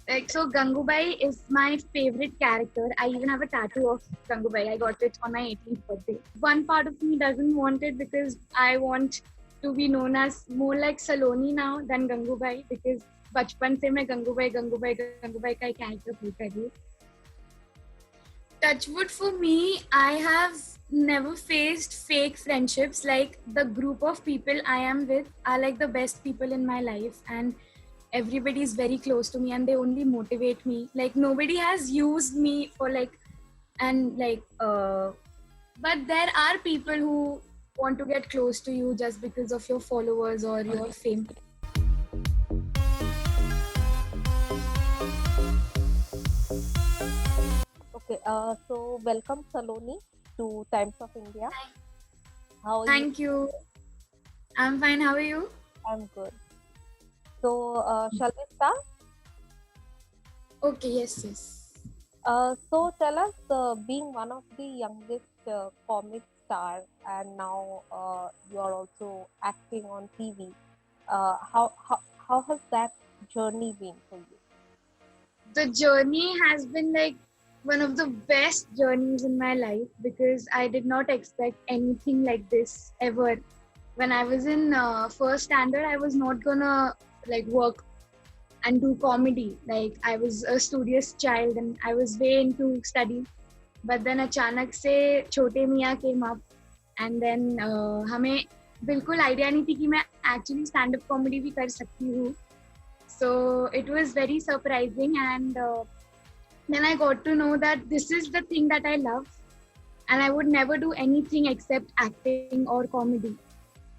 So Gangubai is my favorite character. I even have a tattoo of Gangubai. I got it on my 18th birthday. One part of me doesn't want it because I want to be known as more like Saloni now than Gangubai because बचपन से मैं गंगूबाई का ही character play कर रही हूँ. Touchwood for me, I have never faced fake friendships. Like the group of people I am with are like the best people in my life, and everybody is very close to me, and they only motivate me. Like nobody has used me for like and like. But there are people who want to get close to you just because of your followers or your fame. Okay, so welcome Saloni to Times of India. How are you? Thank you. I'm fine. How are you? I'm good. So, shall we start? Okay. Yes. Yes. So tell us, being one of the youngest comic star, and now you are also acting on TV. How has that journey been for you? The journey has been like one of the best journeys in my life because I did not expect anything like this ever. When I was in first standard, I was not gonna like work and do comedy. Like I was a studious child and I was way into study. But then अचानक से छोटे मियाँ came up and then हमें बिल्कुल idea नहीं थी कि मैं एक्चुअली स्टैंड अप कॉमेडी भी कर सकती हूँ. So it was very surprising and then I got to know that this is the thing that I love and I would never do anything except acting or comedy.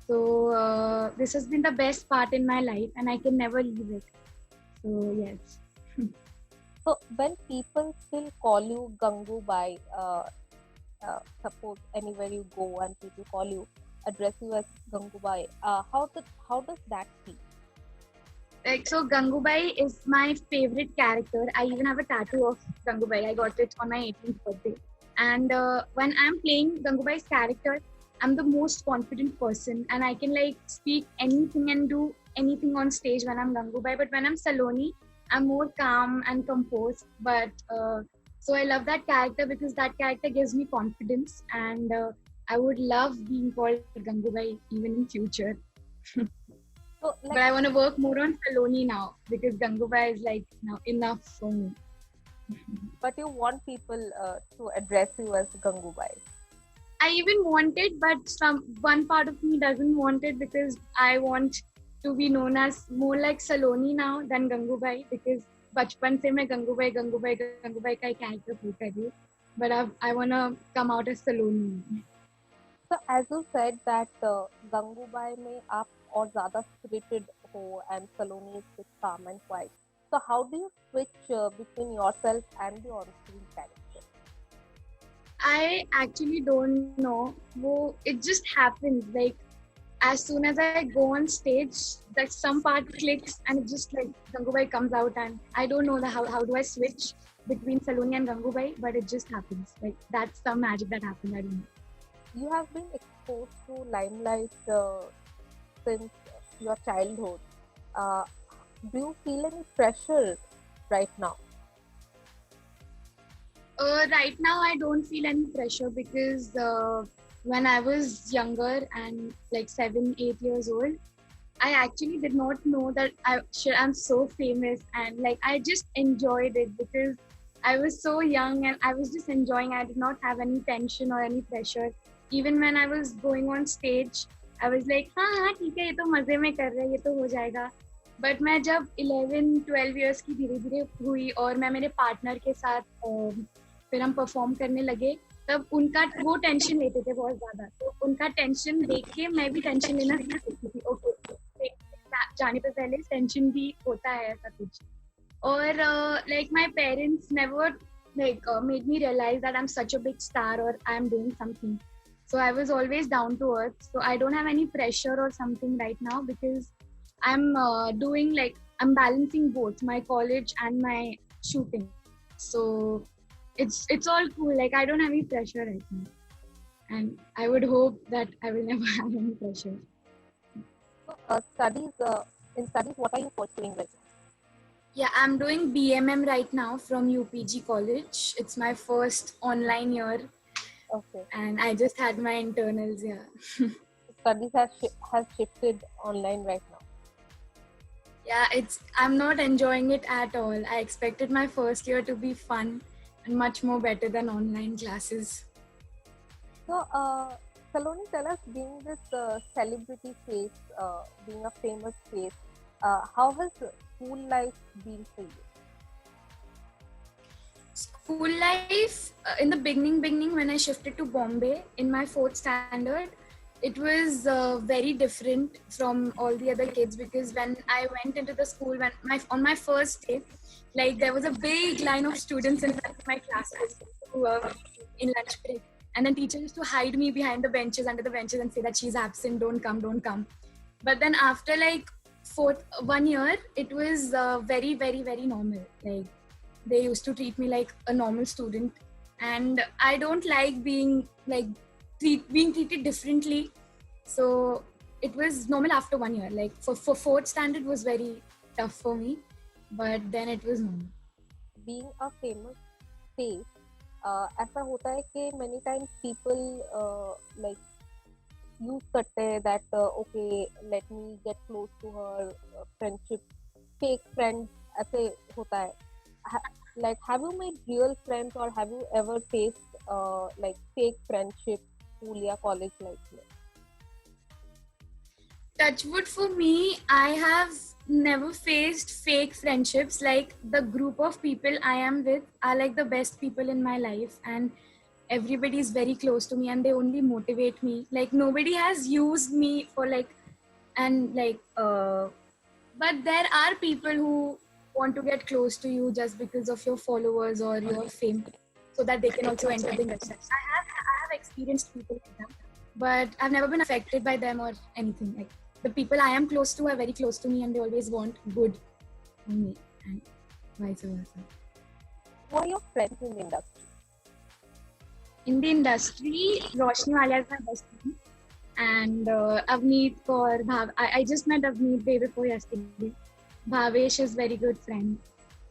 So this has been the best part in my life and I can never leave it. So yes. So when people still call you Gangu by, suppose anywhere you go and people call you, address you as Gangubai, how does that feel? Like so Gangubai is my favorite character. I even have a tattoo of Gangubai. I got it on my 18th birthday. And when I'm playing Gangubai's character, I'm the most confident person and I can like speak anything and do anything on stage when I'm Gangubai. But when I'm Saloni, I'm more calm and composed. But so I love that character because that character gives me confidence and I would love being called Gangubai even in future. So But I want to work more on Saloni now because Gangubai is like now enough for me. but you want people to address you as Gangubai. I even want it, but some one part of me doesn't want it because I want to be known as more like Saloni now than Gangubai because बचपन से मैं गंगूबाई का ही character play कर रही हूँ. But I wanna come out as Saloni. So as you said that Gangubai में आप और ज़्यादा spirited हो and Saloni is bit calm and quiet. So how do you switch between yourself and the on-screen character? I actually don't know. वो it just happens like as soon as I go on stage, that some part clicks and it just like Gangubai comes out and I don't know how do I switch between Saloni and Gangubai, but it just happens. Like that's the magic that happens. I don't know. You have been exposed to limelight since your childhood. Uh, do you feel any pressure right now? Right now, I don't feel any pressure because when I was younger and like 7, 8 years old, I actually did not know that I'm so famous and like I just enjoyed it because I was so young and I was just enjoying. I did not have any tension or any pressure. Even when I was going on stage, I was like, हाँ हाँ ठीक है ये तो मजे में कर रहे हैं ये तो हो जाएगा. बट मैं जब 11, 12 years की धीरे धीरे हुई और मैं मेरे पार्टनर के साथ फिर हम परफॉर्म करने लगे तब उनका वो टेंशन लेते थे बहुत ज्यादा तो उनका टेंशन देख के मैं भी टेंशन लेना सीख गई थी ओके जाने पे पहले टेंशन भी होता है ऐसा कुछ और like my parents never like made me realize that I'm such a big star or I'm doing something. So I was always down to earth. So I don't have any pressure or something right now because I'm doing like I'm balancing both my college and my shooting. So it's all cool. Like I don't have any pressure right now, and I would hope that I will never have any pressure. So, in studies, what are you pursuing right now? Yeah, I'm doing BMM right now from UPG College. It's my first online year, Okay. and I just had my internals. Yeah, Studies has shifted online right now. yeah. I'm not enjoying it at all. I expected my first year to be fun and much more better than online classes. So, Saloni, tell us, being this celebrity face, being a famous face, how has school life been for you? School life in the beginning when I shifted to Bombay in my fourth standard, it was very different from all the other kids, because when I went into the school, when my on my first day, like there was a big line of students in front of my classes who were in lunch break, and then teachers used to hide me behind the benches, under the benches, and say that she's absent, don't come. But then after like fourth 1 year, it was very normal. Like they used to treat me like a normal student, and I don't like being like being treated differently. So it was normal after 1 year. Like for fourth standard was very tough for me, but then it was normal. Being a famous face, ऐसा होता है कि many times people like use करते हैं that okay, let me get close to her, friendship, fake friends ऐसे होता है. Like, have you made real friends or have you ever faced like fake friendship school या college life में? Touchwood, for me, I have never faced fake friendships. Like the group of people I am with are like the best people in my life, and everybody is very close to me, and they only motivate me. Like nobody has used me for like, and like but there are people who want to get close to you just because of your followers or your fame, so that they can also enter the industry. I have experienced people like that, but I've never been affected by them or anything. Like the people I am close to are very close to me, and they always want good for me, and vice versa. Who are your friends in the industry? In the industry, Roshni Walia is my best friend, and Avneet Kaur, I just met Avneet day before yesterday. Bhavesh is very good friend,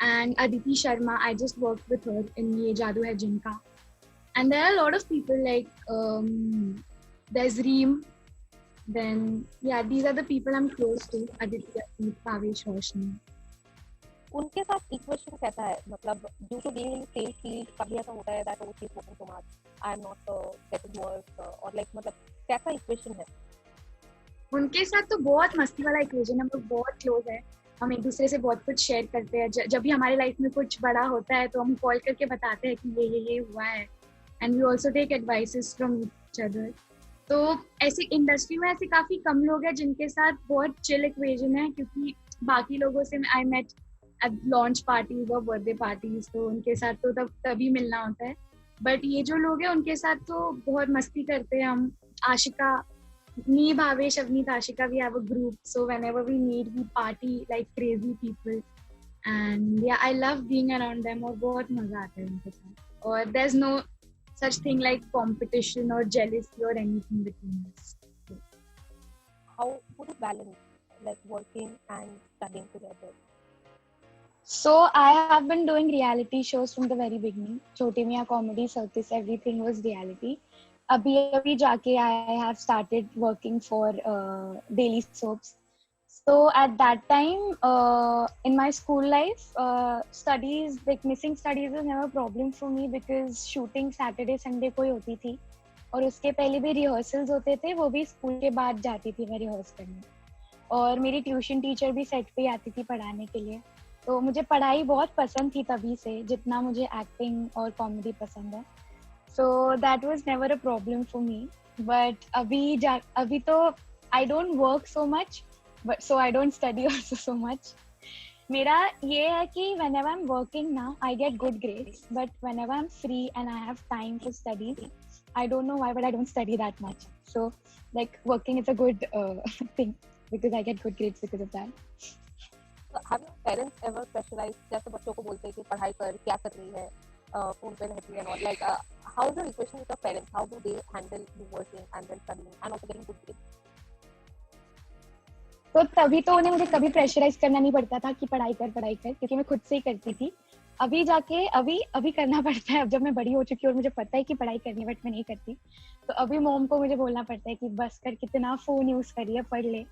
and Aditi Sharma, I just worked with her in Ye Jadoo Hai Jinka. And there are a lot of people like there's Reem. Then yeah, these are the people I'm close to: Aditi, Avneet, Bhavesh, Roshni. उनके साथ equation कैसा है, मतलब due to being in same field कभी ऐसा होता है that okay spoken so much I am not getting work और लाइक मतलब कैसा इक्वेशन है? उनके साथ तो बहुत मस्ती वाला इक्वेशन, हम लोग बहुत क्लोज है। हम एक दूसरे से बहुत कुछ शेयर करते हैं। जब भी हमारे लाइफ में कुछ बड़ा होता है तो हम कॉल करके बताते हैं कि ये हुआ है, and we also take advices from each other. तो ऐसे इंडस्ट्री में ऐसे काफी कम लोग हैं जिनके साथ बहुत चिल इक्वेशन है, क्योंकि बाकी लोगों से I met at launch parties और बर्थडे पार्टीज, तो उनके साथ तो तभी मिलना होता है। बट ये जो लोग हैं उनके साथ तो बहुत मस्ती करते हैं हम। Ashika, me, Bhavesh, Avneet, Ashika, we have a group. So whenever we meet, we party like crazy people. And yeah, I love being around them. और बहुत मजा आता है उनके साथ. और there's no such thing like competition or jealousy or anything between us. How would you balance like working and studying together? So I have been doing reality shows from the very beginning. Chote Mia Comedy Circus, everything was reality. Abhi jaake I have started working for daily soaps. So at that time, in my school life, studies, like missing studies was never a problem for me, because shooting Saturday Sunday को ही होती थी, और उसके पहले भी rehearsals होते थे, वो भी स्कूल के बाद जाती थी मैं रिहर्स करने। और मेरी ट्यूशन टीचर भी सेट पे आती थी पढ़ाने के लिए, तो मुझे पढ़ाई बहुत पसंद थी तभी से, जितना मुझे एक्टिंग और कॉमेडी पसंद है। So that was never a problem for me. But अभी तो I don't work so much, but so I don't study also so much. मेरा ये है कि whenever I'm working now, I get good grades. But whenever I'm free and I have time to study, I don't know why, but I don't study that much. So like working is a good thing, because I get good grades because of that. So have your parents ever pressurized, जैसे बच्चों को बोलते हैं कि पढ़ाई कर, क्या कर रही है, फोन पे रहती है, और like how is the equation with your parents? How do they handle you working and then studying and also getting good grades? तो तभी तो उन्हें मुझे कभी प्रेशराइज करना नहीं पड़ता था कि पढ़ाई कर क्योंकि मैं खुद से ही करती थी। अभी जाके अभी अभी करना पड़ता है, अब जब मैं बड़ी हो चुकी हूँ और मुझे पता है कि पढ़ाई करनी है बट मैं नहीं करती, तो अभी मॉम को मुझे बोलना पड़ता है कि बस कर, कितना फोन यूज करिए, पढ़ ले।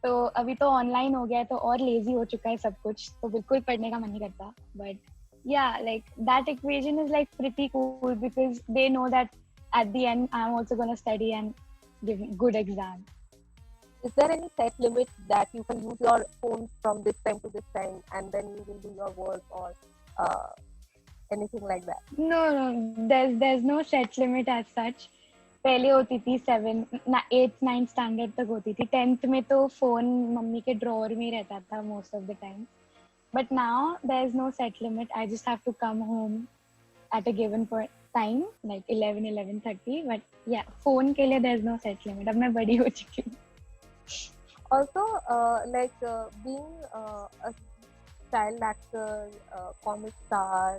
तो अभी तो ऑनलाइन हो गया है तो और लेजी हो चुका है सब कुछ, तो बिल्कुल पढ़ने का मन नहीं करता। But yeah, like that equation is like pretty cool because they know that at the end I'm also going to study and give good exam. Is there any set limit that you can use your phone from this time to this time and then you will do your work or uh, anything like that? No, there's no set limit as such. पहले होती थी 8th 9th standard तक होती थी, 10th में तो phone mummy के drawer में ही रहता था most of the time. But now there is no set limit, I just have to come home at a given point time like 11:30, but yeah, phone के लिए there is no set limit, अब मैं बड़ी हो चुकी हूँ। Also, being a child actor, comic star,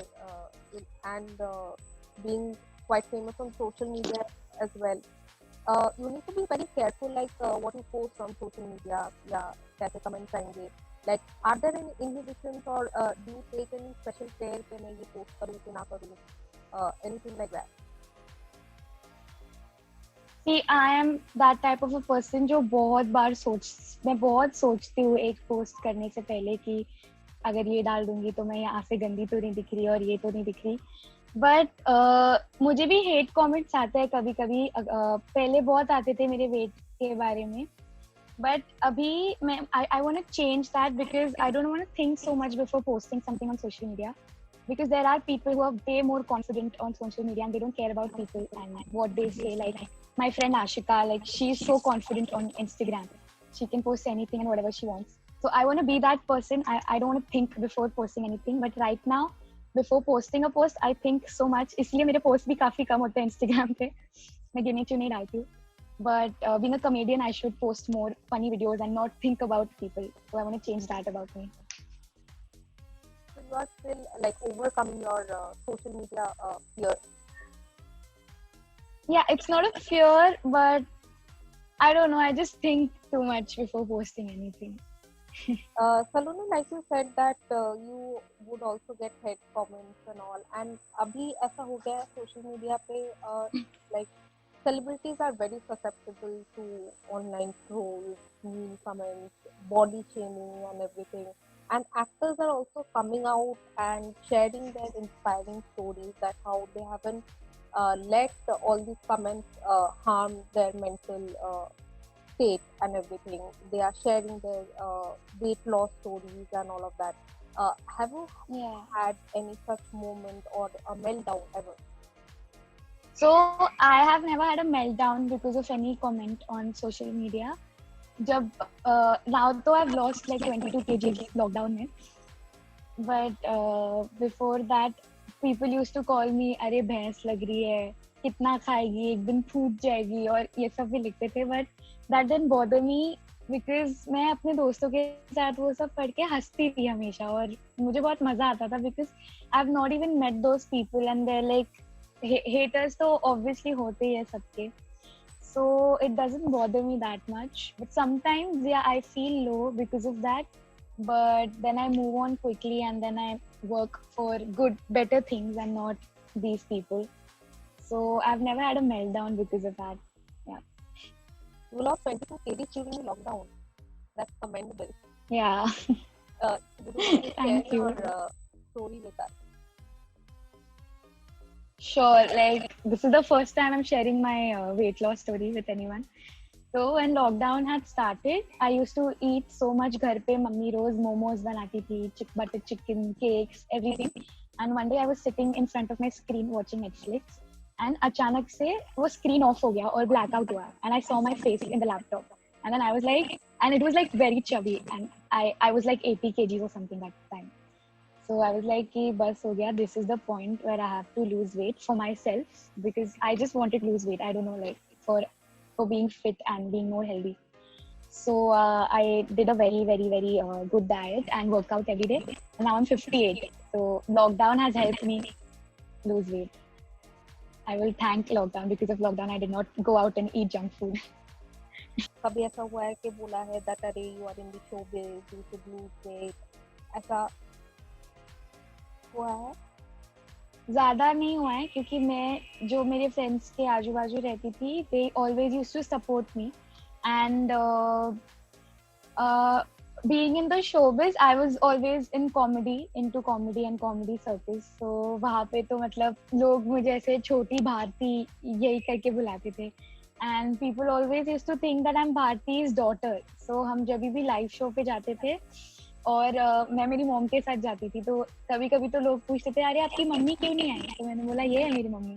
and being quite famous on social media as well, you need to be very careful, like what you post on social media. Yeah, कैसे comments आएंगे. Like, are there any inhibitions or do you take any special care कि मैं ये post करूँ कि ना करूँ? Anything like that? See, I am that type of a person जो मैं बहुत सोचती हूँ एक पोस्ट करने से पहले कि अगर ये डाल दूंगी तो मैं यहाँ से गंदी तो नहीं दिख रही और ये तो नहीं दिख रही। बट मुझे भी हेट कमेंट्स आते हैं कभी कभी, पहले बहुत आते थे मेरे वेट के बारे में, बट अभी मैं I want to change that because I don't want to think so much before posting something on social media, because there are people who are way more confident on social media and they don't care about people and what they say. Like my friend Ashika, like she's so confident on Instagram, she can post anything and whatever she wants. So I want to be that person. I don't want to think before posting anything, but right now before posting a post I think so much, इसलिए मेरे post भी काफी कम होते हैं Instagram पे, मैं गिने चुने डालती हूँ। But being a comedian I should post more funny videos and not think about people, so I want to change that about me. You are still like overcoming your social media fear. Yeah, it's not a fear, but I don't know, I just think too much before posting anything. Saloni, like you said that you would also get hate comments and all, and abhi aisa ho gaya hai social media pe, like celebrities are very susceptible to online trolls, mean comments, body shaming and everything. And actors are also coming out and sharing their inspiring stories that how they haven't let all these comments harm their mental state and everything. They are sharing their weight loss stories and all of that. Have you had any such moment or a meltdown ever? So I have never had a meltdown because of any comment on social media. जब now though I've lost like 22 kg lockdown में, but before that people used to call me अरे भैंस लग रही है, कितना खाएगी, एक दिन फूट जाएगी, और ये सब भी लिखते थे। but that didn't bother me because मैं अपने दोस्तों के साथ वो सब पढ़ के हंसती थी हमेशा, और मुझे बहुत मजा आता था because I've not even met those people and they're like haters तो obviously होते ही है सबके, so it doesn't bother me that much. But sometimes yeah, I feel low because of that, but then I move on quickly and then I work for better things and not these people. So I've never had a meltdown because of that. Yeah. You lost 22 kg during the lockdown. That's commendable. Yeah. Thank you. Your story with us. Sure. Like this is the first time I'm sharing my weight loss story with anyone. So when lockdown had started, I used to eat so much घर पे, mummy रोज momos बनाती थी, butter chicken, cakes, everything. And one day I was sitting in front of my screen watching Netflix, and अचानक से वो screen off हो गया और blackout हुआ, and I saw my face in the laptop, and then I was like, and it was like very chubby, and I was like 80 kgs or something that time. So I was like कि बस हो गया, this is the point where I have to lose weight for myself because I just wanted to lose weight. I don't know, like for being fit and being more healthy. So I did a very, very, very good diet and workout every day. And now I'm 58. So lockdown has helped me lose weight. I will thank lockdown. Because of lockdown, I did not go out and eat junk food. कभी ऐसा हुआ है कि बोला है that अरे you are in the showbiz, you should lose weight, ऐसा हुआ है? ज़्यादा नहीं हुआ है क्योंकि मैं जो मेरे फ्रेंड्स के आजू बाजू रहती थी they always use to support me and being in the showbiz I was always in comedy into comedy and comedy circles so वहाँ पे तो मतलब लोग मुझे ऐसे छोटी भारती यही करके बुलाते थे and people always used to think that I'm Bharti's daughter so हम जब भी लाइव शो पे जाते थे और मैं मेरी मॉम के साथ जाती थी तो कभी कभी तो लोग पूछते थे अरे आपकी मम्मी क्यों नहीं आई तो मैंने बोला ये है मेरी मम्मी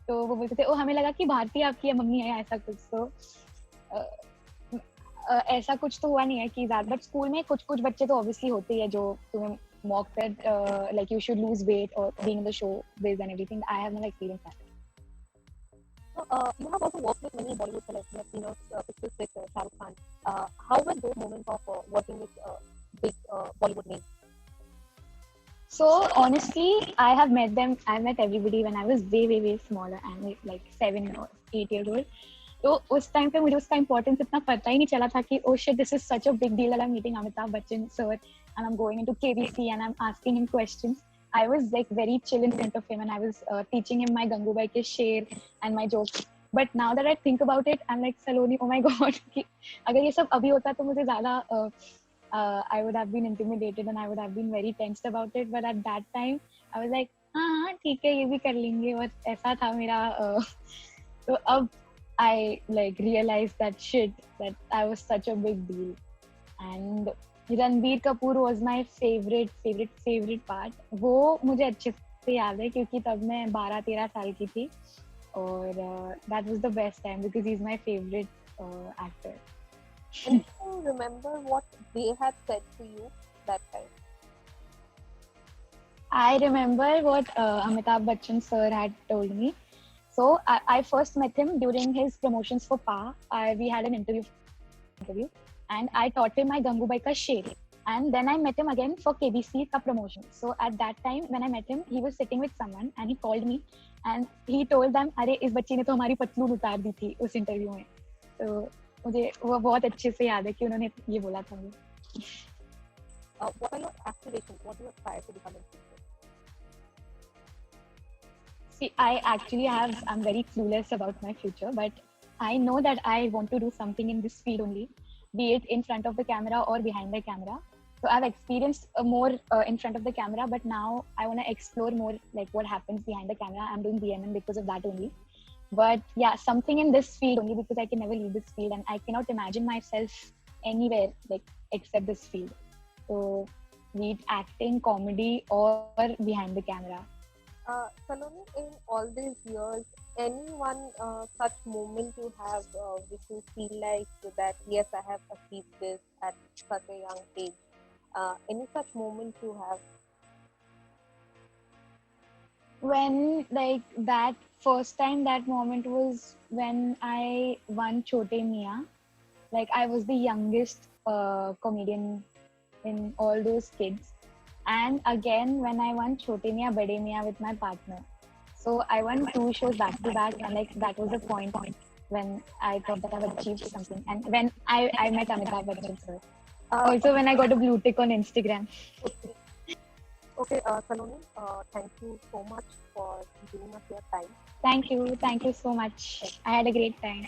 तो वो बोलते थे ओ हमें लगा कि भारती आपकी है मम्मी है ऐसा कुछ तो ऐसा कुछ तो हुआ नहीं है कि ज्यादा बट स्कूल में कुछ कुछ बच्चे तो ऑब्वियसली होते ही है जो तुम्हें mock that like you should lose weight or being in the show biz and everything I have never experienced that. So, you have also worked with many Bollywood celebs, like you know, pictures with Shah Rukh Khan. How were those moments of working with big Bollywood names? So honestly, I have met them. I met everybody when I was way smaller and like 7 or 8 years old. तो उस time पे मुझे उसका importance इतना पता ही नहीं चला था कि oh shit this is such a big deal that I'm meeting Amitabh Bachchan sir and I'm going into KBC and I'm asking him questions. I was like very chill in front of him and I was teaching him my Gangubai ke sher and my jokes. But now that I think about it, I'm like Saloni, oh my god, कि अगर ये सब अभी होता तो मुझे ज़्यादा I would have been intimidated and I would have been very tensed about it. But at that time, I was like, हाँ ठीक है ये भी कर लेंगे और ऐसा था मेरा तो अब I like realized that shit that I was such a big deal and Ranbir Kapoor was my favorite part वो मुझे अच्छे से याद है क्योंकि तब मैं 12-13 साल की थी और that was the best time because he's my favorite actor. And do you remember what they had said to you that time? I remember what Amitabh Bachchan sir had told me. So I first met him during his promotions for Pa. We had an interview, and I taught him my Gangubai ka sher. And then I met him again for KBC ka promotion. So at that time, when I met him, he was sitting with someone, and he called me, and he told them, "अरे इस बच्ची ने तो हमारी पतलून उतार दी थी उस इंटरव्यू में." तो मुझे वो बहुत अच्छे से याद है कि उन्होंने ये बोला था मुझे. What are your aspirations? What do you aspire to become in future? See, I'm very clueless about my future, but I know that I want to do something in this field only, be it in front of the camera or behind the camera. So I've experienced more in front of the camera, but now I want to explore more like what happens behind the camera. I'm doing BMN because of that only. But yeah, something in this field only because I can never leave this field and I cannot imagine myself anywhere like except this field. So be it acting, comedy, or behind the camera. Saloni, in all these years, any one such moment you have which you feel like that yes, I have achieved this at such a young age? Any such moment you have? When like that first time that moment was when I won Chote Mia. Like I was the youngest comedian in all those kids. And again when I won Chote Mia Bade Mia with my partner. So I won 2 shows back to back and like that was the point when I thought that I've achieved something. And when I met Amitabh Bachchan sir. Also when I got a blue tick on Instagram. Okay, Saloni, thank you so much for giving us your time. Thank you so much. I had a great time.